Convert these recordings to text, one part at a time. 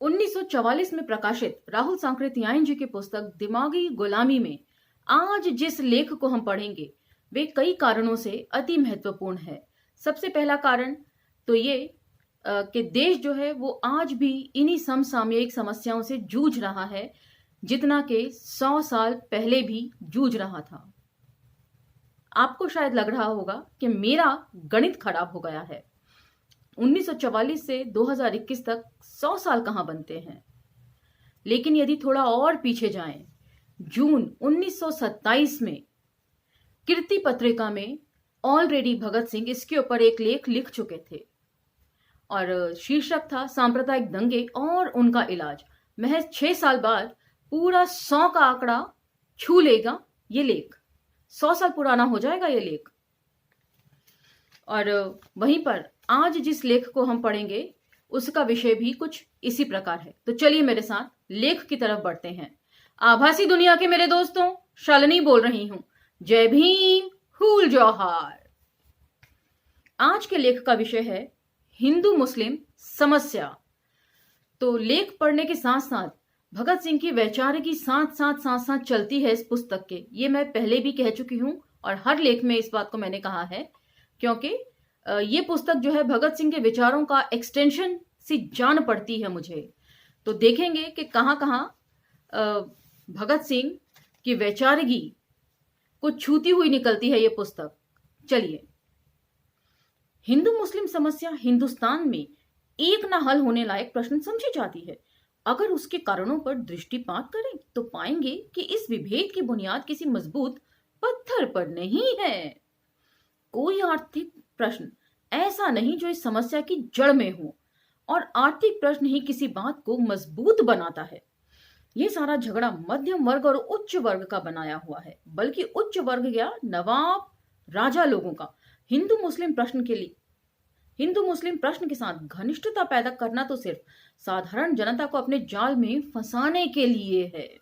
1944 में प्रकाशित राहुल सांकृत्यायन जी की पुस्तक दिमागी गुलामी में आज जिस लेख को हम पढ़ेंगे वे कई कारणों से अति महत्वपूर्ण है। सबसे पहला कारण तो ये कि देश जो है वो आज भी इन्हीं समसामयिक समस्याओं से जूझ रहा है जितना कि 100 साल पहले भी जूझ रहा था। आपको शायद लग रहा होगा कि मेरा गणित खराब हो गया है। 1944 से 2021 तक 100 साल कहां बनते हैं। लेकिन यदि थोड़ा और पीछे जाएं, जून 1927 में कीर्ति पत्रिका में ऑलरेडी भगत सिंह इसके ऊपर एक लेख लिख चुके थे और शीर्षक था सांप्रदायिक दंगे और उनका इलाज। महज 6 साल बाद पूरा 100 का आंकड़ा छू लेगा ये लेख। 100 साल पुराना हो जाएगा ये लेख। और वहीं पर आज जिस लेख को हम पढ़ेंगे उसका विषय भी कुछ इसी प्रकार है। तो चलिए मेरे साथ लेख की तरफ बढ़ते हैं। आभासी दुनिया के मेरे दोस्तों, शालिनी बोल रही हूं। जय भीम, हुल जौहार। आज के लेख का विषय है हिंदू मुस्लिम समस्या। तो लेख पढ़ने के साथ साथ भगत सिंह की वैचारिकी साथ साथ चलती है इस पुस्तक के। ये मैं पहले भी कह चुकी हूं और हर लेख में इस बात को मैंने कहा है, क्योंकि ये पुस्तक जो है भगत सिंह के विचारों का एक्सटेंशन सी जान पड़ती है मुझे। तो देखेंगे कि कहां कहां भगत सिंह की वैचारिकी को छूती हुई निकलती है ये पुस्तक। चलिए, हिंदू मुस्लिम समस्या हिंदुस्तान में एक ना हल होने लायक प्रश्न समझी जाती है। अगर उसके कारणों पर दृष्टिपात करें तो पाएंगे कि इस विभेद की बुनियाद किसी मजबूत पत्थर पर नहीं है। कोई आर्थिक प्रश्न ऐसा नहीं जो इस समस्या की जड़ में हो, और आर्थिक प्रश्न ही किसी बात को मजबूत बनाता है। यह सारा झगड़ा मध्यम वर्ग और उच्च वर्ग का बनाया हुआ है, बल्कि उच्च वर्ग या नवाब राजा लोगों का हिंदू मुस्लिम प्रश्न के साथ घनिष्ठता पैदा करना तो सिर्फ साधारण जनता को अपने जाल में फंसाने के लिए है।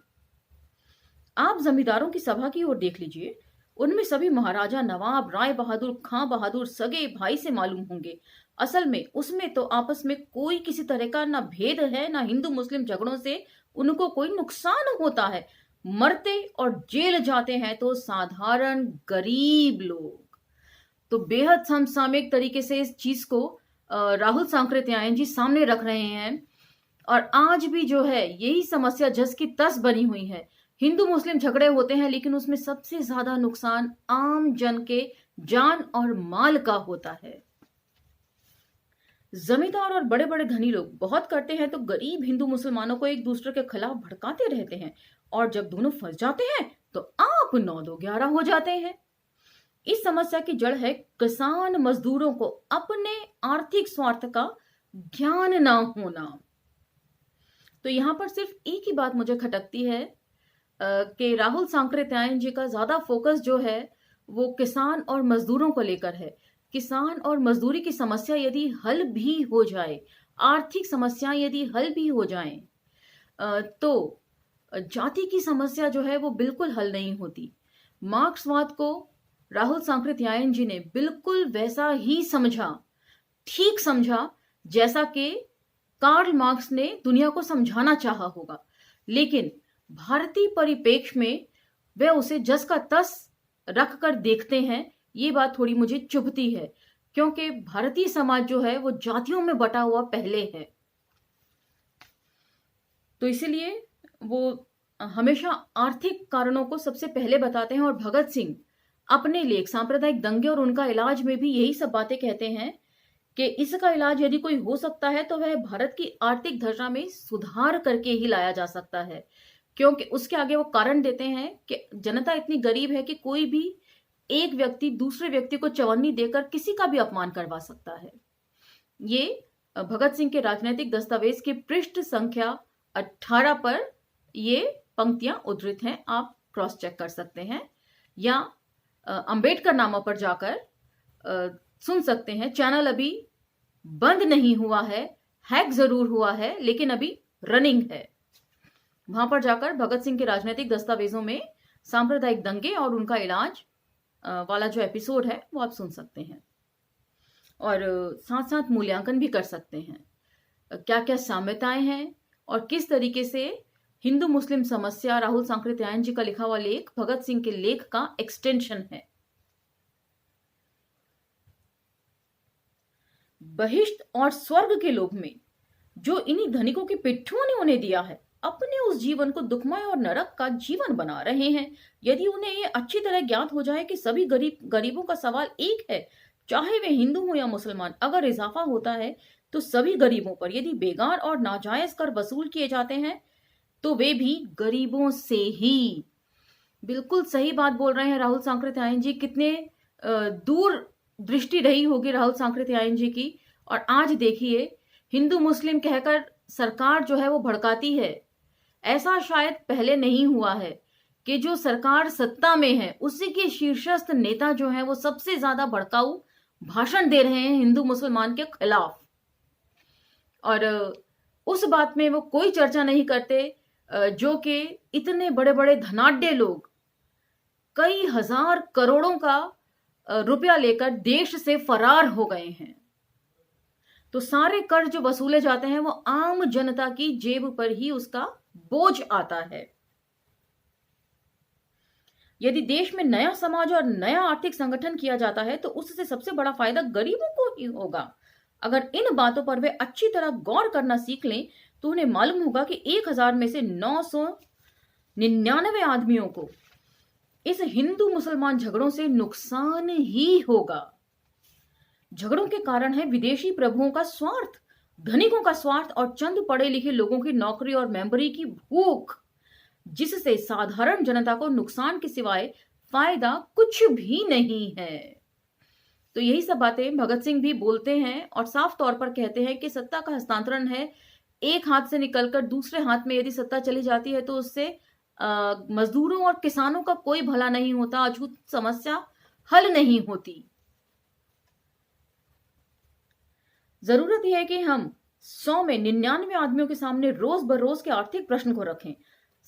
आप जमींदारों की सभा की ओर देख लीजिए। उनमें सभी महाराजा, नवाब, राय बहादुर, खां बहादुर सगे भाई से मालूम होंगे। असल में उसमें तो आपस में कोई किसी तरह का ना भेद है, ना हिंदू मुस्लिम झगड़ों से उनको कोई नुकसान होता है। मरते और जेल जाते हैं तो साधारण गरीब लोग। तो बेहद समसामयिक तरीके से इस चीज को राहुल सांकृत्यायन जी सामने रख रहे हैं। और आज भी जो है यही समस्या जस की तस बनी हुई है। हिंदू मुस्लिम झगड़े होते हैं, लेकिन उसमें सबसे ज्यादा नुकसान आम जन के जान और माल का होता है। जमींदार और बड़े बड़े धनी लोग बहुत करते हैं तो गरीब हिंदू मुसलमानों को एक दूसरे के खिलाफ भड़काते रहते हैं, और जब दोनों फंस जाते हैं तो आप 9-2-11 हो जाते हैं। इस समस्या की जड़ है किसान मजदूरों को अपने आर्थिक स्वार्थ का ज्ञान ना होना। तो यहां पर सिर्फ एक ही बात मुझे खटकती है कि राहुल सांकृत्यायन जी का ज्यादा फोकस जो है वो किसान और मजदूरों को लेकर है। किसान और मजदूरी की समस्या यदि हल भी हो जाए, आर्थिक समस्याएं यदि हल भी हो जाएं, तो जाति की समस्या जो है वो बिल्कुल हल नहीं होती। मार्क्सवाद को राहुल सांकृत्यायन जी ने बिल्कुल वैसा ही समझा, ठीक समझा जैसा कि कार्ल मार्क्स ने दुनिया को समझाना चाहा होगा। लेकिन भारतीय परिप्रेक्ष्य में वे उसे जस का तस रख कर देखते हैं। ये बात थोड़ी मुझे चुभती है, क्योंकि भारतीय समाज जो है वो जातियों में बटा हुआ पहले है। तो इसलिए वो हमेशा आर्थिक कारणों को सबसे पहले बताते हैं। और भगत सिंह अपने लेख सांप्रदायिक दंगे और उनका इलाज में भी यही सब बातें कहते हैं कि इसका इलाज यदि कोई हो सकता है तो वह भारत की आर्थिक दशा में सुधार करके ही लाया जा सकता है। क्योंकि उसके आगे वो कारण देते हैं कि जनता इतनी गरीब है कि कोई भी एक व्यक्ति दूसरे व्यक्ति को चवन्नी देकर किसी का भी अपमान करवा सकता है। ये भगत सिंह के राजनीतिक दस्तावेज के पृष्ठ संख्या 18 पर ये पंक्तियां उद्धृत हैं। आप क्रॉस चेक कर सकते हैं, या अंबेडकर नामा पर जाकर सुन सकते हैं। चैनल अभी बंद नहीं हुआ है, हैक जरूर हुआ है, लेकिन अभी रनिंग है। वहां पर जाकर भगत सिंह के राजनीतिक दस्तावेजों में सांप्रदायिक दंगे और उनका इलाज वाला जो एपिसोड है वो आप सुन सकते हैं, और साथ साथ मूल्यांकन भी कर सकते हैं। क्या क्या साम्यताएं हैं, और किस तरीके से हिंदू मुस्लिम समस्या राहुल सांकृत्यायन जी का लिखा हुआ लेख भगत सिंह के लेख का एक्सटेंशन है। बहिष्ट और स्वर्ग के लोक में जो इन्हीं धनिकों की पिट्ठुओं ने उन्हें दिया है, अपने उस जीवन को दुखमय और नरक का जीवन बना रहे हैं। यदि उन्हें ये अच्छी तरह ज्ञात हो जाए कि सभी गरीबों का सवाल एक है, चाहे वे हिंदू हो या मुसलमान, अगर इजाफा होता है तो सभी गरीबों पर। यदि बेगार और नाजायज कर वसूल किए जाते हैं तो वे भी गरीबों से ही। बिल्कुल सही बात बोल रहे हैं राहुल सांकृत्यायन जी। कितने दूर दृष्टि रही होगी राहुल सांकृत्यायन जी की। और आज देखिए, हिंदू मुस्लिम कहकर सरकार जो है वो भड़काती है। ऐसा शायद पहले नहीं हुआ है कि जो सरकार सत्ता में है उसी के शीर्षस्थ नेता जो है वो सबसे ज्यादा भड़काऊ भाषण दे रहे हैं हिंदू मुसलमान के खिलाफ। और उस बात में वो कोई चर्चा नहीं करते जो कि इतने बड़े बड़े धनाढ्य लोग कई हजार करोड़ों का रुपया लेकर देश से फरार हो गए हैं। तो सारे कर्ज जो वसूले जाते हैं वो आम जनता की जेब पर ही उसका बोझ आता है। यदि देश में नया समाज और नया आर्थिक संगठन किया जाता है तो उससे सबसे बड़ा फायदा गरीबों को ही होगा। अगर इन बातों पर वे अच्छी तरह गौर करना सीख लें तो उन्हें मालूम होगा कि 1000 में से 999 आदमियों को इस हिंदू मुसलमान झगड़ों से नुकसान ही होगा। झगड़ों के कारण है विदेशी प्रभुओं का स्वार्थ, धनिकों का स्वार्थ और चंद पढ़े लिखे लोगों की नौकरी और मेंबरी की भूख, जिससे साधारण जनता को नुकसान के सिवाय फायदा कुछ भी नहीं है। तो यही सब बातें भगत सिंह भी बोलते हैं और साफ तौर पर कहते हैं कि सत्ता का हस्तांतरण है, एक हाथ से निकलकर दूसरे हाथ में यदि सत्ता चली जाती है तो उससे मजदूरों और किसानों का कोई भला नहीं होता, अछूत समस्या हल नहीं होती। जरूरत यह है कि हम 100 में 99 आदमियों के सामने रोज बरोज के आर्थिक प्रश्न को रखें।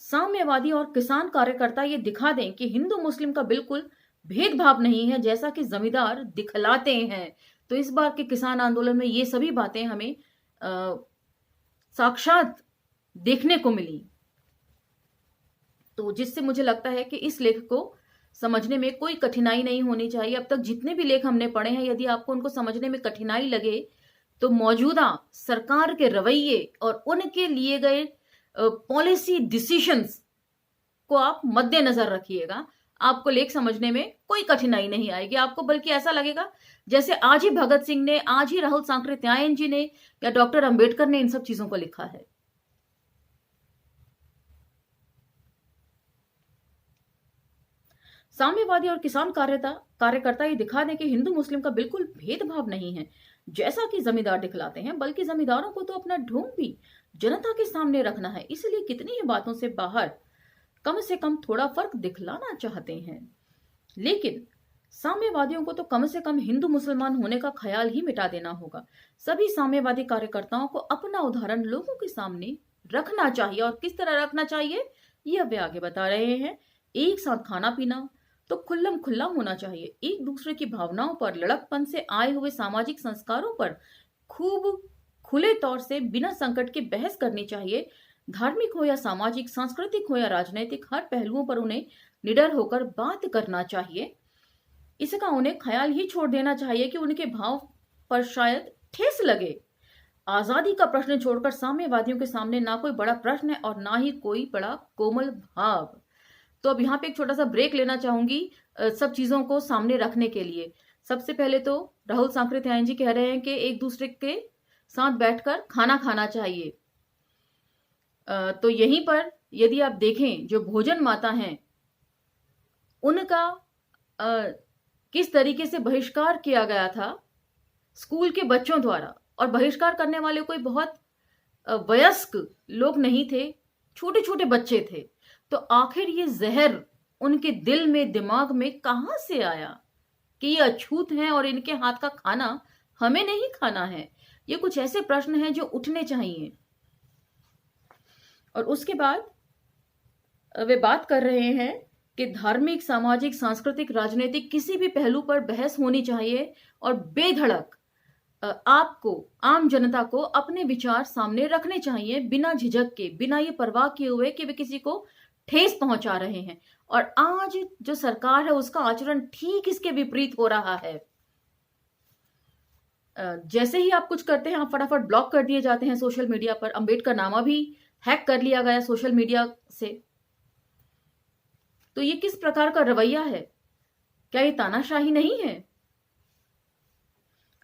साम्यवादी और किसान कार्यकर्ता ये दिखा दें कि हिंदू मुस्लिम का बिल्कुल भेदभाव नहीं है, जैसा कि जमींदार दिखलाते हैं। तो इस बार के किसान आंदोलन में ये सभी बातें हमें साक्षात देखने को मिली। तो जिससे मुझे लगता है कि इस लेख को समझने में कोई कठिनाई नहीं होनी चाहिए। अब तक जितने भी लेख हमने पढ़े हैं, यदि आपको उनको समझने में कठिनाई लगे तो मौजूदा सरकार के रवैये और उनके लिए गए पॉलिसी डिसीजंस को आप मद्देनजर रखिएगा। आपको लेख समझने में कोई कठिनाई नहीं आएगी। आपको बल्कि ऐसा लगेगा जैसे आज ही भगत सिंह ने, आज ही राहुल सांकृत्यायन जी ने या डॉक्टर अंबेडकर ने इन सब चीजों को लिखा है। साम्यवादी और किसान कार्यकर्ता ये दिखा दें कि हिंदू मुस्लिम का बिल्कुल भेदभाव नहीं है, जैसा कि जमींदार दिखलाते हैं, बल्कि जमींदारों को तो अपना ढोंग भी जनता के सामने रखना है। इसलिए कितनी ही बातों से बाहर कम से कम थोड़ा फर्क दिखलाना चाहते हैं। लेकिन साम्यवादियों को तो कम से कम हिंदू मुसलमान होने का ख्याल ही मिटा देना होगा। सभी साम्यवादी कार्यकर्ताओं को अपना उदाहरण लोगों के सामने रखना चाहिए। और किस तरह रखना चाहिए यह वे आगे बता रहे हैं। एक साथ खाना पीना तो खुल्लम खुल्ला होना चाहिए। एक दूसरे की भावनाओं पर, लड़कपन से आए हुए सामाजिक संस्कारों पर खूब खुले तौर से बिना संकट के बहस करनी चाहिए। धार्मिक हो या सामाजिक, सांस्कृतिक हो या राजनीतिक, हर पहलुओं पर उन्हें निडर होकर बात करना चाहिए। इसका उन्हें ख्याल ही छोड़ देना चाहिए कि उनके भाव पर शायद ठेस लगे। आजादी का प्रश्न छोड़कर साम्यवादियों के सामने ना कोई बड़ा प्रश्न है और ना ही कोई बड़ा कोमल भाव। तो अब यहाँ पे एक छोटा सा ब्रेक लेना चाहूंगी सब चीजों को सामने रखने के लिए। सबसे पहले तो राहुल सांकृत्यायन जी कह रहे हैं कि एक दूसरे के साथ बैठकर खाना खाना चाहिए। तो यहीं पर यदि आप देखें, जो भोजन माता हैं उनका किस तरीके से बहिष्कार किया गया था स्कूल के बच्चों द्वारा, और बहिष्कार करने वाले कोई बहुत वयस्क लोग नहीं थे, छोटे छोटे बच्चे थे। तो आखिर ये जहर उनके दिल में, दिमाग में कहां से आया कि ये अछूत हैं और इनके हाथ का खाना हमें नहीं खाना है? ये कुछ ऐसे प्रश्न हैं जो उठने चाहिए। और उसके बाद वे बात कर रहे हैं कि धार्मिक, सामाजिक, सांस्कृतिक, राजनीतिक किसी भी पहलू पर बहस होनी चाहिए और बेधड़क आपको, आम जनता को अपने विचार सामने रखने चाहिए, बिना झिझक के, बिना ये परवाह किए हुए कि वे किसी को ठेस पहुंचा रहे हैं। और आज जो सरकार है उसका आचरण ठीक इसके विपरीत हो रहा है। जैसे ही आप कुछ करते हैं, आप फटाफट ब्लॉक कर दिए जाते हैं सोशल मीडिया पर। अंबेडकर नामा भी हैक कर लिया गया सोशल मीडिया से। तो ये किस प्रकार का रवैया है? क्या ये तानाशाही नहीं है?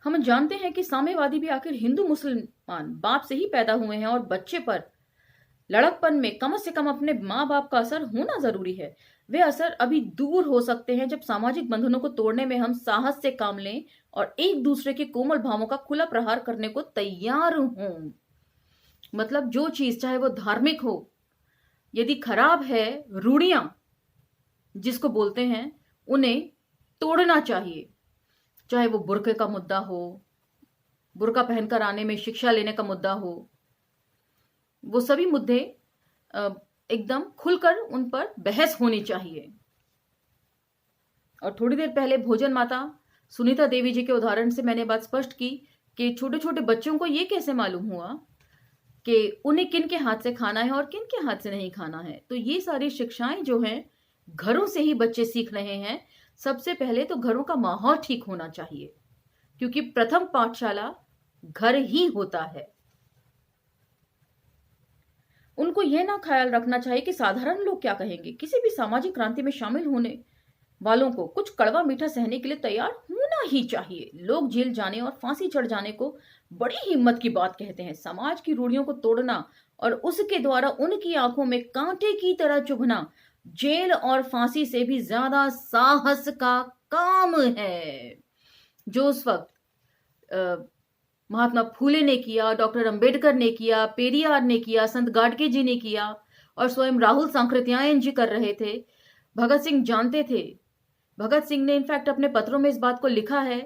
हम जानते हैं कि साम्यवादी भी आखिर हिंदू मुसलमान बाप से ही पैदा हुए हैं, और बच्चे पर लड़कपन में कम से कम अपने माँ बाप का असर होना जरूरी है। वे असर अभी दूर हो सकते हैं जब सामाजिक बंधनों को तोड़ने में हम साहस से काम लें और एक दूसरे के कोमल भावों का खुला प्रहार करने को तैयार हों। मतलब जो चीज चाहे वो धार्मिक हो, यदि खराब है, रूढ़ियां जिसको बोलते हैं, उन्हें तोड़ना चाहिए। चाहे वो बुर्के का मुद्दा हो, बुर्का पहनकर आने में शिक्षा लेने का मुद्दा हो, वो सभी मुद्दे एकदम खुलकर उन पर बहस होनी चाहिए। और थोड़ी देर पहले भोजन माता सुनीता देवी जी के उदाहरण से मैंने बात स्पष्ट की कि छोटे छोटे बच्चों को ये कैसे मालूम हुआ कि उन्हें किन के हाथ से खाना है और किन के हाथ से नहीं खाना है। तो ये सारी शिक्षाएं जो हैं, घरों से ही बच्चे सीख रहे हैं। सबसे पहले तो घरों का माहौल ठीक होना चाहिए, क्योंकि प्रथम पाठशाला घर ही होता है। उनको यह ना ख्याल रखना चाहिए कि साधारण लोग क्या कहेंगे। किसी भी सामाजिक क्रांति में शामिल होने वालों को कुछ कड़वा मीठा सहने के लिए तैयार होना ही चाहिए। लोग जेल जाने और फांसी चढ़ जाने को बड़ी हिम्मत की बात कहते हैं। समाज की रूढ़ियों को तोड़ना और उसके द्वारा उनकी आंखों में कांटे की तरह चुभना जेल और फांसी से भी ज्यादा साहस का काम है, जो उस वक्त महात्मा फूले ने किया, डॉक्टर अंबेडकर ने किया, पेरियार ने किया, संत गाडगे जी ने किया, और स्वयं राहुल सांकृत्यायन जी कर रहे थे। भगत सिंह जानते थे। भगत सिंह ने इनफैक्ट अपने पत्रों में इस बात को लिखा है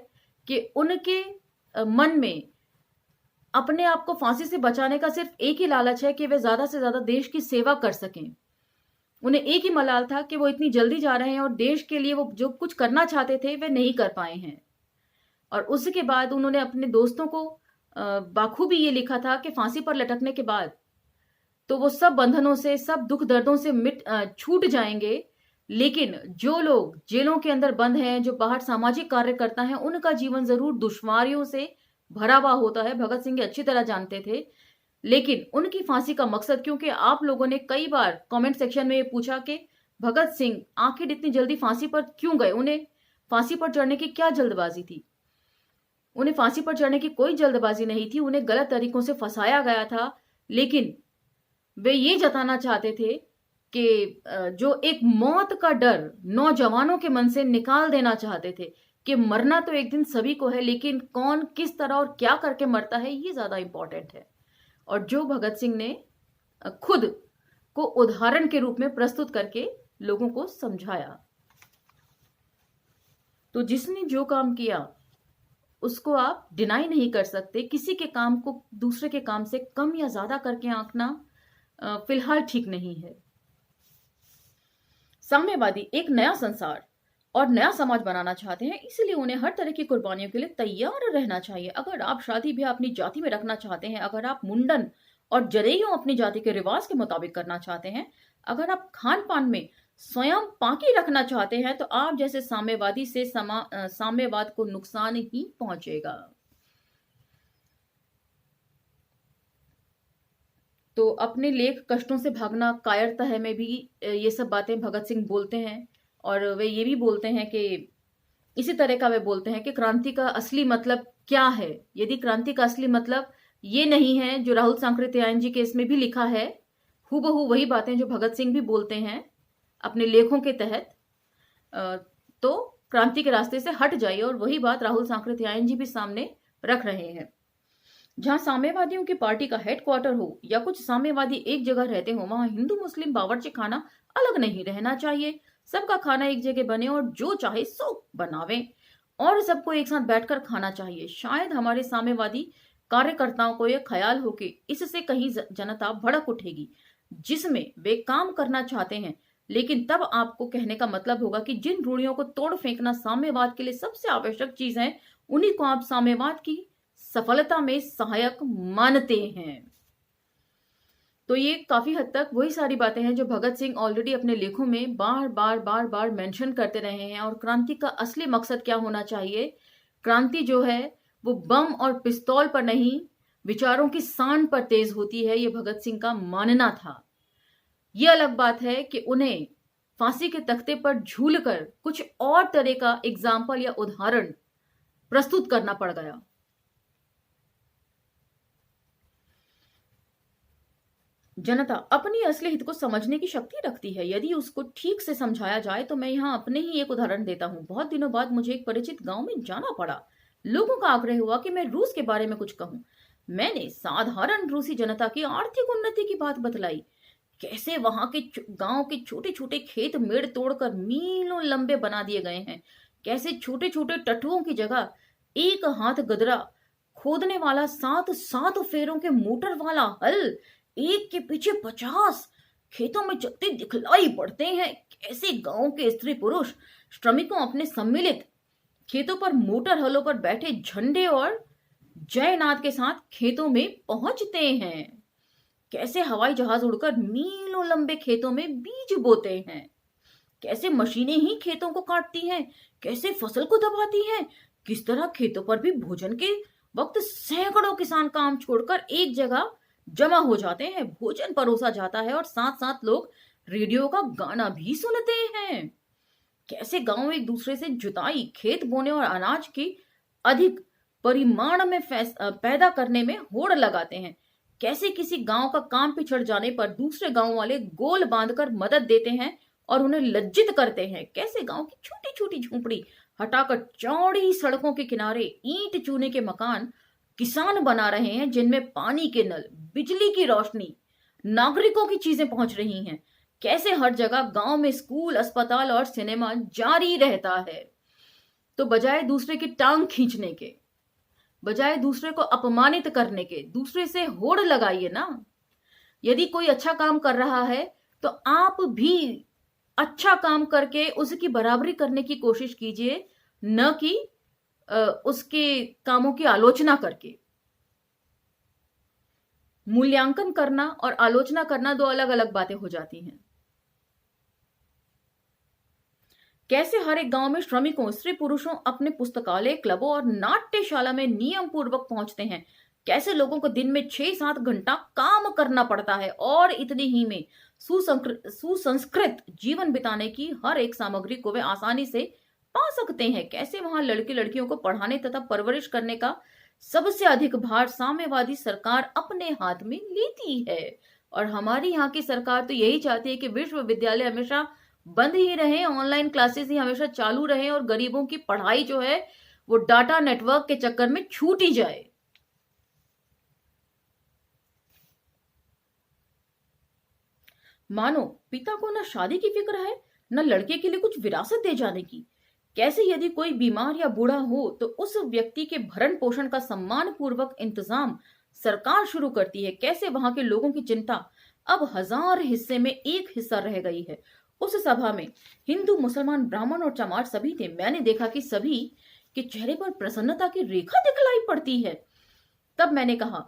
कि उनके मन में अपने आप को फांसी से बचाने का सिर्फ एक ही लालच है कि वे ज्यादा से ज्यादा देश की सेवा कर सकें। उन्हें एक ही मलाल था कि वो इतनी जल्दी जा रहे हैं और देश के लिए वो जो कुछ करना चाहते थे वे नहीं कर पाए हैं। और उसके बाद उन्होंने अपने दोस्तों को बाखूबी ये लिखा था कि फांसी पर लटकने के बाद तो वो सब बंधनों से, सब दुख दर्दों से छूट जाएंगे, लेकिन जो लोग जेलों के अंदर बंद हैं, जो बाहर सामाजिक कार्य करता है, उनका जीवन जरूर दुश्वारियों से भरा हुआ होता है। भगत सिंह अच्छी तरह जानते थे। लेकिन उनकी फांसी का मकसद, क्योंकि आप लोगों ने कई बार कमेंट सेक्शन में ये पूछा कि भगत सिंह आखिर इतनी जल्दी फांसी पर क्यों गए, उन्हें फांसी पर चढ़ने की क्या जल्दबाजी थी। उन्हें फांसी पर चढ़ने की कोई जल्दबाजी नहीं थी, उन्हें गलत तरीकों से फंसाया गया था। लेकिन वे ये जताना चाहते थे कि जो एक मौत का डर नौजवानों के मन से निकाल देना चाहते थे कि मरना तो एक दिन सभी को है, लेकिन कौन किस तरह और क्या करके मरता है ये ज्यादा इंपॉर्टेंट है। और जो भगत सिंह ने खुद को उदाहरण के रूप में प्रस्तुत करके लोगों को समझाया। तो जिसने जो काम किया उसको आप डिनाई नहीं कर सकते। किसी के काम को दूसरे के काम से कम या ज्यादा करके आंकना फिलहाल ठीक नहीं है। साम्यवादी एक नया संसार और नया समाज बनाना चाहते हैं, इसलिए उन्हें हर तरह की कुर्बानियों के लिए तैयार रहना चाहिए। अगर आप शादी भी अपनी जाति में रखना चाहते हैं, अगर आप मुंडन और जनेऊ अपनी जाति के रिवाज के मुताबिक करना चाहते हैं, अगर आप खान पान में स्वयं पाकी रखना चाहते हैं, तो आप जैसे साम्यवादी से साम्यवाद को नुकसान ही पहुंचेगा। तो अपने लेख कष्टों से भागना कायरता है में भी ये सब बातें भगत सिंह बोलते हैं। और वे ये भी बोलते हैं कि इसी तरह का वे बोलते हैं कि क्रांति का असली मतलब क्या है। यदि क्रांति का असली मतलब ये नहीं है जो राहुल सांकृत्यायन जी के इसमें भी लिखा है, हूबहू वही बातें जो भगत सिंह भी बोलते हैं अपने लेखों के तहत, तो क्रांति के रास्ते से हट जाइए। और वही बात राहुल सांकृत्यायन जी भी सामने रख रहे हैं। जहां साम्यवादियों की पार्टी का हेडक्वार्टर हो या कुछ साम्यवादी एक जगह रहते हो, वहां हिंदू मुस्लिम बावर्ची खाना अलग नहीं रहना चाहिए। सबका खाना एक जगह बने और जो चाहे सो बनावे और सबको एक साथ बैठकर खाना चाहिए। शायद हमारे साम्यवादी कार्यकर्ताओं को यह ख्याल हो कि इससे कहीं जनता भड़क उठेगी, जिसमें वे काम करना चाहते हैं। लेकिन तब आपको कहने का मतलब होगा कि जिन रूढ़ियों को तोड़ फेंकना साम्यवाद के लिए सबसे आवश्यक चीज है, उन्हीं को आप साम्यवाद की सफलता में सहायक मानते हैं। तो ये काफी हद तक वही सारी बातें हैं जो भगत सिंह ऑलरेडी अपने लेखों में बार बार बार बार मेंशन करते रहे हैं। और क्रांति का असली मकसद क्या होना चाहिए? क्रांति जो है वो बम और पिस्तौल पर नहीं, विचारों की सांड पर तेज होती है, ये भगत सिंह का मानना था। ये अलग बात है कि उन्हें फांसी के तख्ते पर झूलकर कुछ और तरह का एग्जाम्पल या उदाहरण प्रस्तुत करना पड़ गया। जनता अपनी असली हित को समझने की शक्ति रखती है यदि उसको ठीक से समझाया जाए। तो मैं यहाँ अपने ही एक उदाहरण देता हूँ। बहुत दिनों बाद मुझे एक परिचित गांव में जाना पड़ा। लोगों का आग्रह हुआ कि मैं रूस के बारे में कुछ कहूँ। मैंने साधारण रूसी जनता की आर्थिक उन्नति की बात बतलाई। कैसे वहां के गांव के छोटे छोटे खेत मेड़ तोड़कर मीलों लंबे बना दिए गए हैं। कैसे छोटे छोटे टट्टुओं की जगह एक हाथ गदरा खोदने वाला 7 फेरों के मोटर वाला हल एक के पीछे 50 खेतों में चलते दिखलाई पड़ते हैं। कैसे गांव के स्त्री पुरुष श्रमिकों अपने सम्मिलित खेतों पर मोटर हलों पर बैठे झंडे और जयनाद के साथ खेतों में पहुंचते हैं। कैसे हवाई जहाज उड़कर मीलों लंबे खेतों में बीज बोते हैं। कैसे मशीनें ही खेतों को काटती हैं। कैसे फसल को दबाती हैं। किस तरह खेतों पर भी भोजन के वक्त सैकड़ों किसान काम छोड़कर एक जगह जमा हो जाते हैं। भोजन परोसा जाता है और साथ साथ लोग रेडियो का गाना भी सुनते हैं। कैसे गांव एक दूसरे से जुताई, खेत बोने और अनाज की अधिक परिमाण में पैदा करने में होड़ लगाते हैं। कैसे किसी गांव का काम पिछड़ जाने पर दूसरे गांव वाले गोल बांधकर मदद देते हैं और उन्हें लज्जित करते हैं। कैसे गांव की छोटी छोटी झोंपड़ी हटाकर चौड़ी सड़कों के किनारे ईंट चूने के मकान किसान बना रहे हैं, जिनमें पानी के नल, बिजली की रोशनी, नागरिकों की चीजें पहुंच रही हैं। कैसे हर जगह गांव में स्कूल, अस्पताल और सिनेमा जारी रहता है। तो बजाय दूसरे की टांग खींचने के, बजाय दूसरे को अपमानित करने के, दूसरे से होड़ लगाइए ना। यदि कोई अच्छा काम कर रहा है तो आप भी अच्छा काम करके उसकी बराबरी करने की कोशिश कीजिए, न कि उसके कामों की आलोचना करके। मूल्यांकन करना और आलोचना करना दो अलग अलग बातें हो जाती हैं। कैसे हर एक गांव में श्रमिकों, स्त्री पुरुषों अपने पुस्तकालय, क्लबों और नाट्यशाला में नियम पूर्वक पहुंचते हैं। कैसे लोगों को दिन में 6-7 घंटा काम करना पड़ता है और इतने ही में सुसंस्कृत जीवन बिताने की हर एक सामग्री को वे आसानी से पा सकते हैं। कैसे वहां लड़के लड़कियों को पढ़ाने तथा परवरिश करने का सबसे अधिक भार साम्यवादी सरकार अपने हाथ में लेती है। और हमारी यहाँ की सरकार तो यही चाहती है कि विश्वविद्यालय हमेशा बंद ही रहे, ऑनलाइन क्लासेस ही हमेशा चालू रहे और गरीबों की पढ़ाई जो है वो डाटा नेटवर्क के चक्कर में छूट ही जाए। मानो पिता को न शादी की फिक्र है, न लड़के के लिए कुछ विरासत दे जाने की। कैसे यदि कोई बीमार या बूढ़ा हो तो उस व्यक्ति के भरण पोषण का सम्मान पूर्वक इंतजाम सरकार शुरू करती है। कैसे वहां के लोगों की चिंता अब 1000 हिस्से में एक हिस्सा रह गई है। उस सभा में हिंदू, मुसलमान, ब्राह्मण और चमार सभी थे। मैंने देखा कि सभी के चेहरे पर प्रसन्नता की रेखा दिखलाई पड़ती है। तब मैंने कहा,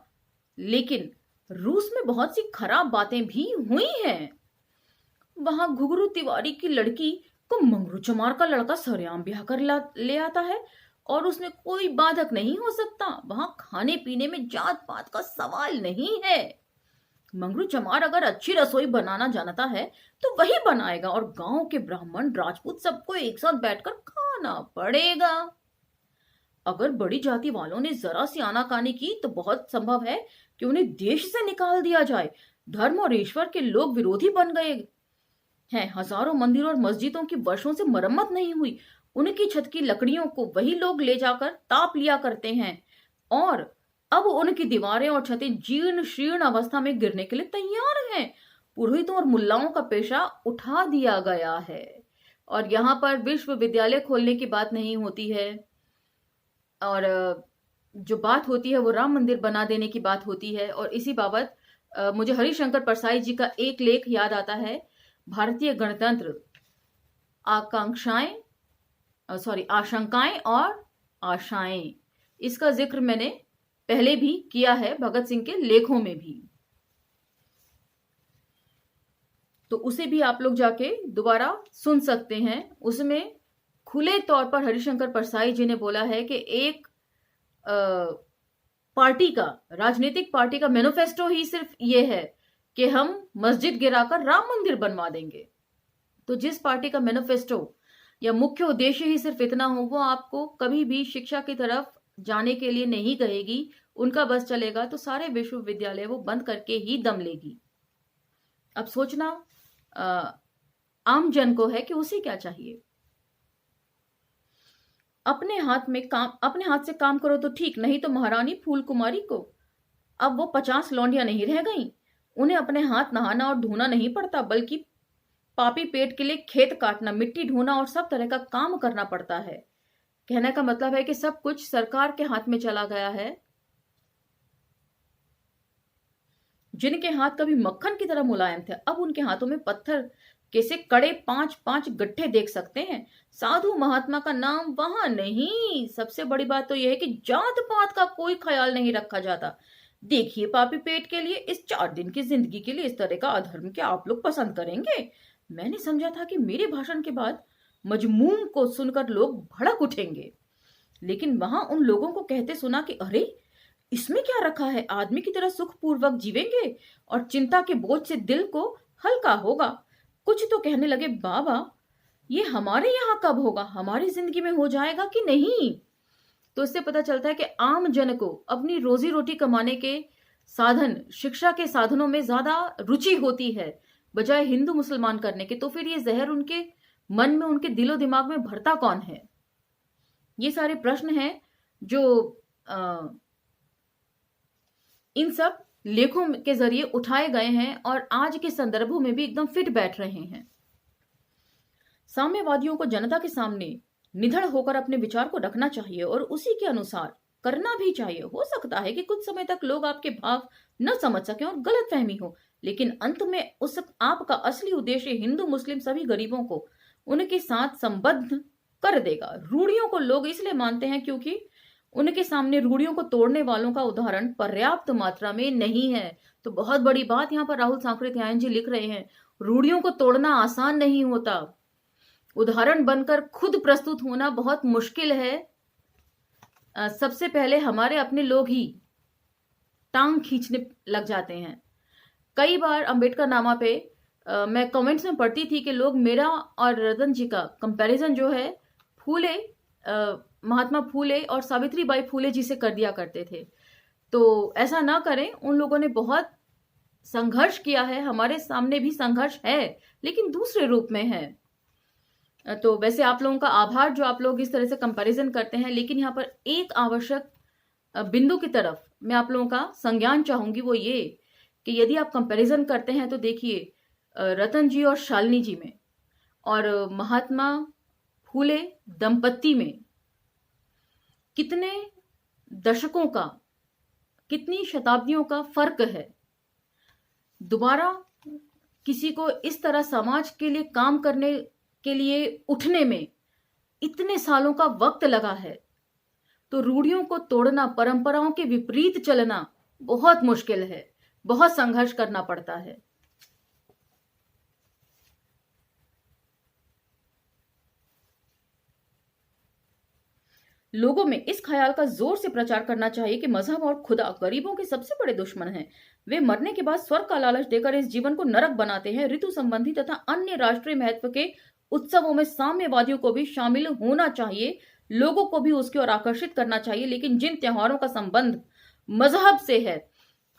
लेकिन रूस में बहुत सी खराब बातें भी हुई हैं। वहां घुघरू तिवारी की लड़की को मंगरू चमार का लड़का सरेआम ब्याह कर ले आता है और उसमें कोई बाधक नहीं हो सकता। वहां खाने पीने में जात पात का सवाल नहीं है। मंगरू चमार अगर अच्छी रसोई बनाना जानता है तो वही बनाएगा और गांव के ब्राह्मण, राजपूत सबको एक साथ बैठकर खाना पड़ेगा। अगर बड़ी जाति वालों ने जरा सी आनाकानी की तो बहुत संभव है कि उन्हें देश से निकाल दिया जाए। धर्म और ईश्वर के लोग विरोधी बन गए हैं। हजारों मंदिरों और मस्जिदों की वर्षों से मरम्मत नहीं हुई। उनकी छत की लकड़ियों को वही लोग ले जाकर ताप लिया करते हैं और अब उनकी दीवारें और छतें जीर्ण शीर्ण अवस्था में गिरने के लिए तैयार हैं। पुरोहितों और मुल्लाओं का पेशा उठा दिया गया है और यहाँ पर विश्वविद्यालय खोलने की बात नहीं होती है और जो बात होती है वो राम मंदिर बना देने की बात होती है। और इसी बाबत मुझे हरिशंकर परसाई जी का एक लेख याद आता है, भारतीय गणतंत्र आशंकाएं और आशाएं। इसका जिक्र मैंने पहले भी किया है, भगत सिंह के लेखों में भी। तो उसे भी आप लोग जाके दोबारा सुन सकते हैं। उसमें खुले तौर पर हरिशंकर परसाई जी ने बोला है कि एक पार्टी का, राजनीतिक पार्टी का मैनिफेस्टो ही सिर्फ ये है कि हम मस्जिद गिराकर राम मंदिर बनवा देंगे। तो जिस पार्टी का मैनिफेस्टो या मुख्य उद्देश्य ही सिर्फ इतना हो, वो आपको कभी भी शिक्षा की तरफ जाने के लिए नहीं कहेगी। उनका बस चलेगा तो सारे विश्वविद्यालय वो बंद करके ही दम लेगी। अब सोचना आम जन को है कि उसे क्या चाहिए। अपने हाथ से काम करो तो ठीक, नहीं तो महारानी फूल कुमारी को। अब वो 50 लौंडियां नहीं रह गईं। उन्हें अपने हाथ नहाना और धोना नहीं पड़ता, बल्कि पापी पेट के लिए खेत काटना, मिट्टी ढोना और सब तरह का काम करना पड़ता है। कहने का मतलब है कि सब कुछ सरकार के हाथ में चला गया है। जिनके हाथ कभी मक्खन की तरह मुलायम थे, अब उनके हाथों में पत्थर कैसे कड़े 5-5 गड्ढे देख सकते हैं। साधु महात्मा का नाम वहां नहीं। सबसे बड़ी बात तो यह है कि जात पात का कोई ख्याल नहीं रखा जाता। देखिए, पापी पेट के लिए, इस 4 दिन की जिंदगी के लिए इस तरह का अधर्म क्या आप लोग पसंद करेंगे? मैंने समझा था कि मेरे भाषण के बाद मजमूम को सुनकर लोग भड़क उठेंगे, लेकिन वहां उन लोगों को कहते सुना कि अरे, इसमें क्या रखा है, आदमी की तरह सुखपूर्वक जीवेंगे और चिंता के बोझ से दिल को हल्का होगा। कुछ तो कहने लगे, बाबा ये हमारे यहाँ कब होगा, हमारी जिंदगी में हो जाएगा कि नहीं? तो इससे पता चलता है कि आम जन को अपनी रोजी रोटी कमाने के साधन, शिक्षा के साधनों में ज्यादा रुचि होती है बजाय हिंदू मुसलमान करने के। तो फिर ये जहर उनके मन में, उनके दिलो दिमाग में भरता कौन है? ये सारे प्रश्न हैं जो इन सब लेखों के जरिए उठाए गए हैं और आज के संदर्भों में भी एकदम फिट बैठ रहे हैं। साम्यवादियों को जनता के सामने निधड़ होकर अपने विचार को रखना चाहिए और उसी के अनुसार करना भी चाहिए। हो सकता है कि कुछ समय तक लोग आपके भाव न समझ सके और गलत फहमी हो, लेकिन अंत में उस आपका असली उद्देश्य हिंदू मुस्लिम सभी गरीबों को उनके साथ संबद्ध कर देगा। रूढ़ियों को लोग इसलिए मानते हैं क्योंकि उनके सामने रूढ़ियों को तोड़ने वालों का उदाहरण पर्याप्त मात्रा में नहीं है। तो बहुत बड़ी बात यहाँ पर राहुल सांकृत्यायन जी लिख रहे हैं, रूढ़ियों को तोड़ना आसान नहीं होता। उदाहरण बनकर खुद प्रस्तुत होना बहुत मुश्किल है। सबसे पहले हमारे अपने लोग ही टांग खींचने लग जाते हैं। कई बार अंबेडकर नामा पे मैं कमेंट्स में पढ़ती थी कि लोग मेरा और रतन जी का कंपैरिजन जो है फूले, महात्मा फूले और सावित्रीबाई फूले जी से कर दिया करते थे। तो ऐसा ना करें, उन लोगों ने बहुत संघर्ष किया है, हमारे सामने भी संघर्ष है लेकिन दूसरे रूप में है। तो वैसे आप लोगों का आभार जो आप लोग इस तरह से कंपैरिजन करते हैं, लेकिन यहाँ पर एक आवश्यक बिंदु की तरफ मैं आप लोगों का संज्ञान चाहूंगी, वो ये कि यदि आप कंपैरिजन करते हैं तो देखिए रतन जी और शालिनी जी में और महात्मा फूले दंपत्ति में कितने दशकों का, कितनी शताब्दियों का फर्क है। दोबारा किसी को इस तरह समाज के लिए काम करने के लिए उठने में इतने सालों का वक्त लगा है। तो रूढ़ियों को तोड़ना, परंपराओं के विपरीत चलना बहुत मुश्किल है, बहुत संघर्ष करना पड़ता है। लोगों में इस ख्याल का जोर से प्रचार करना चाहिए कि मजहब और खुदा गरीबों के सबसे बड़े दुश्मन हैं। वे मरने के बाद स्वर्ग का लालच देकर इस जीवन को नरक बनाते हैं। ऋतु संबंधी तथा अन्य राष्ट्रीय महत्व के उत्सवों में साम्यवादियों को भी शामिल होना चाहिए, लोगों को भी उसकी ओर आकर्षित करना चाहिए, लेकिन जिन त्योहारों का संबंध मजहब से है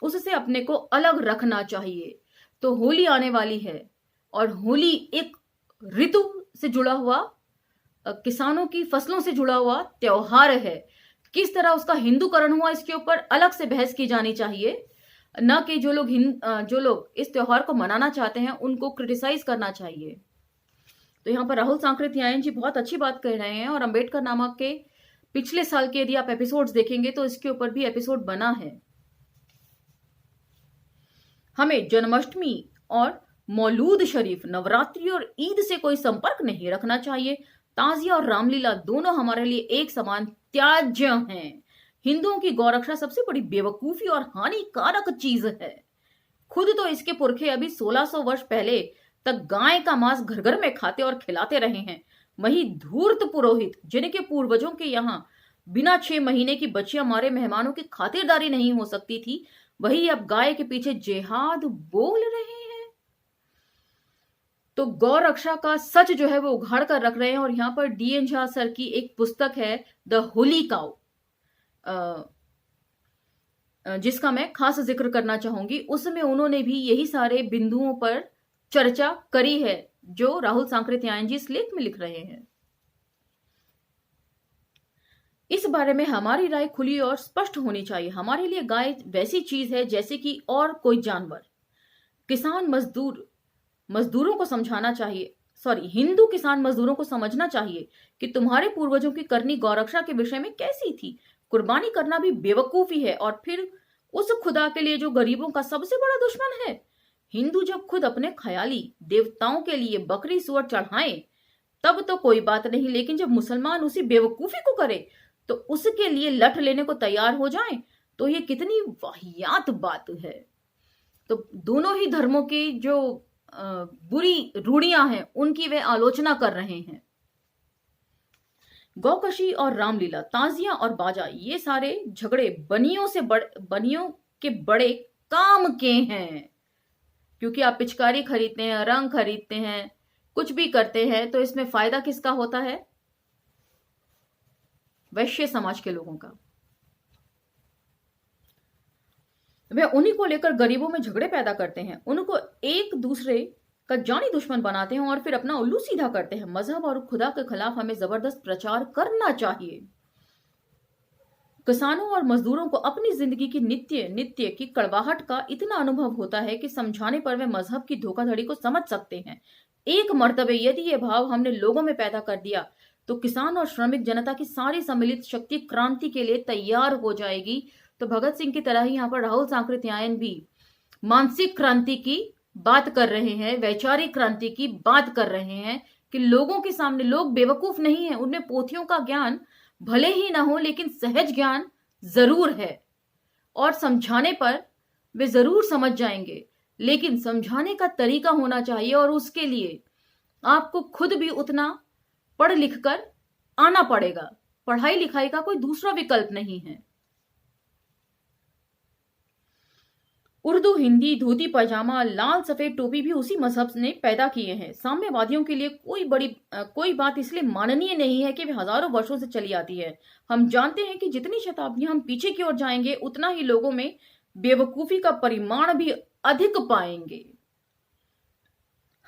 उससे अपने को अलग रखना चाहिए। तो होली आने वाली है और होली एक ऋतु से जुड़ा हुआ, किसानों की फसलों से जुड़ा हुआ त्योहार है। किस तरह उसका हिंदूकरण हुआ, इसके ऊपर अलग से बहस की जानी चाहिए, न कि जो लोग इस त्योहार को मनाना चाहते हैं उनको क्रिटिसाइज करना चाहिए। तो यहाँ पर राहुल सांकृत्यायन जी बहुत अच्छी बात कह रहे हैं और अंबेडकर नामक के पिछले साल के यदि आप एपिसोड्स देखेंगे तो इसके ऊपर भी एपिसोड बना है। हमें जन्माष्टमी और मौलूद शरीफ, नवरात्रि और ईद से कोई संपर्क नहीं रखना चाहिए। ताजिया और रामलीला दोनों हमारे लिए एक समान त्याज्य हैं। हिंदुओं की गौरक्षा सबसे बड़ी बेवकूफी और हानिकारक चीज है। खुद तो इसके पुरखे अभी 1600 वर्ष पहले तक गाय का मांस घर घर में खाते और खिलाते रहे हैं। वही धूर्त पुरोहित जिनके पूर्वजों के यहाँ बिना 6 महीने की बच्चियां मारे मेहमानों की खातिरदारी नहीं हो सकती थी, वही अब गाय के पीछे जिहाद बोल रहे हैं। तो गौ रक्षा का सच जो है वो उघाड़ कर रख रहे हैं। और यहाँ पर डी.एन. झा सर की एक पुस्तक है द होली काउ, जिसका मैं खास जिक्र करना चाहूंगी। उसमें उन्होंने भी यही सारे बिंदुओं पर चर्चा करी है जो राहुल सांकृत्यायन जी इस लेख में लिख रहे हैं। इस बारे में हमारी राय खुली और स्पष्ट होनी चाहिए। हमारे लिए गाय वैसी चीज है जैसे कि और कोई जानवर। किसान मजदूरों को समझाना चाहिए, हिंदू किसान मजदूरों को समझना चाहिए कि तुम्हारे पूर्वजों की करनी गौरक्षा के विषय में कैसी थी। कुर्बानी करना भी बेवकूफी है, और फिर उस खुदा के लिए जो गरीबों का सबसे बड़ा दुश्मन है। हिंदू जब खुद अपने ख्याली देवताओं के लिए बकरी सुअर चढ़ाएं तब तो कोई बात नहीं, लेकिन जब मुसलमान उसी बेवकूफी को करे तो उसके लिए लठ लेने को तैयार हो जाएं, तो ये कितनी वाहियात बात है। तो दोनों ही धर्मों की जो बुरी रूढ़ियां हैं उनकी वे आलोचना कर रहे हैं। गौकशी और रामलीला, ताजिया और बाजा, ये सारे झगड़े बनियों के बड़े काम के हैं। क्योंकि आप पिचकारी खरीदते हैं, रंग खरीदते हैं, कुछ भी करते हैं, तो इसमें फायदा किसका होता है? वैश्य समाज के लोगों का। वे उन्हीं को लेकर गरीबों में झगड़े पैदा करते हैं, उनको एक दूसरे का जानी दुश्मन बनाते हैं और फिर अपना उल्लू सीधा करते हैं। मजहब और खुदा के खिलाफ हमें जबरदस्त प्रचार करना चाहिए। किसानों और मजदूरों को अपनी जिंदगी की नित्य की कड़वाहट का इतना अनुभव होता है कि समझाने पर वे मजहब की धोखाधड़ी को समझ सकते हैं। एक मर्तबे यदि ये भाव हमने लोगों में पैदा कर दिया तो किसान और श्रमिक जनता की सारी सम्मिलित शक्ति क्रांति के लिए तैयार हो जाएगी। तो भगत सिंह की तरह ही यहाँ पर राहुल सांकृत्यायन भी मानसिक क्रांति की बात कर रहे हैं, वैचारिक क्रांति की बात कर रहे हैं कि लोगों के सामने लोग बेवकूफ नहीं है। उनमें पोथियों का ज्ञान भले ही ना हो, लेकिन सहज ज्ञान जरूर है और समझाने पर वे जरूर समझ जाएंगे। लेकिन समझाने का तरीका होना चाहिए और उसके लिए आपको खुद भी उतना पढ़ लिख कर आना पड़ेगा। पढ़ाई लिखाई का कोई दूसरा विकल्प नहीं है। उर्दू, हिंदी, धोती पैजामा, लाल सफेद टोपी भी उसी मजहब ने पैदा किए हैं। साम्यवादियों के लिए कोई बात इसलिए माननीय नहीं है कि वे हजारों वर्षों से चली आती है। हम जानते हैं कि जितनी शताब्दियां हम पीछे की ओर जाएंगे उतना ही लोगों में बेवकूफी का परिमाण भी अधिक पाएंगे।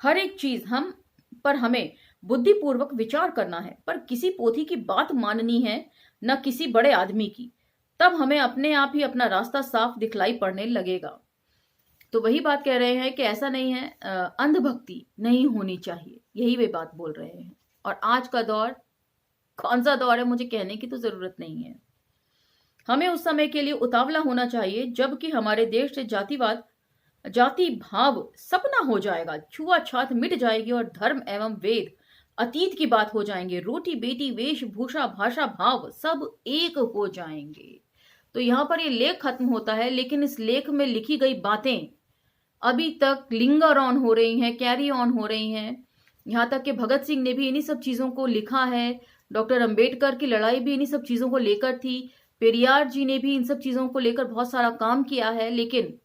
हर एक चीज हमें बुद्धिपूर्वक विचार करना है, पर किसी पोथी की बात माननी है न किसी बड़े आदमी की। तब हमें अपने आप ही अपना रास्ता साफ दिखलाई पड़ने लगेगा। तो वही बात कह रहे हैं कि ऐसा नहीं है, अंधभक्ति नहीं होनी चाहिए, यही वे बात बोल रहे हैं। और आज का दौर कौन सा दौर है मुझे कहने की तो जरूरत नहीं है। हमें उस समय के लिए उतावला होना चाहिए जबकि हमारे देश से जाति भाव सपना हो जाएगा, छुआछूत मिट जाएगी और धर्म एवं वेद अतीत की बात हो जाएंगे। रोटी बेटी वेशभूषा भाषा भाव सब एक हो जाएंगे। तो यहाँ पर ये लेख खत्म होता है, लेकिन इस लेख में लिखी गई बातें अभी तक लिंगर ऑन हो रही हैं, कैरी ऑन हो रही हैं। यहाँ तक कि भगत सिंह ने भी इन्हीं सब चीजों को लिखा है। डॉक्टर अंबेडकर की लड़ाई भी इन्हीं सब चीजों को लेकर थी। पेरियार जी ने भी इन सब चीजों को लेकर बहुत सारा काम किया है, लेकिन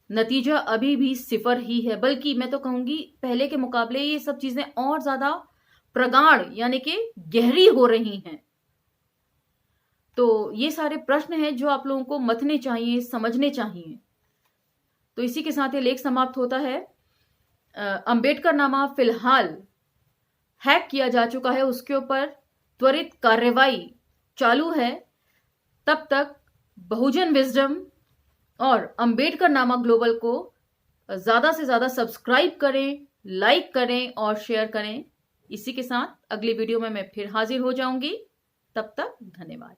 नतीजा अभी भी सिफर ही है। बल्कि मैं तो कहूंगी पहले के मुकाबले ये सब चीजें और ज्यादा प्रगाढ़ यानी कि गहरी हो रही हैं। तो ये सारे प्रश्न हैं जो आप लोगों को मथने चाहिए, समझने चाहिए। तो इसी के साथ ये लेख समाप्त होता है। अंबेडकर नामा फिलहाल हैक किया जा चुका है, उसके ऊपर त्वरित कार्रवाई चालू है। तब तक बहुजन विजडम और अंबेडकर नामा ग्लोबल को ज्यादा से ज्यादा सब्सक्राइब करें, लाइक करें और शेयर करें। इसी के साथ अगली वीडियो में मैं फिर हाजिर हो जाऊंगी। तब तक धन्यवाद।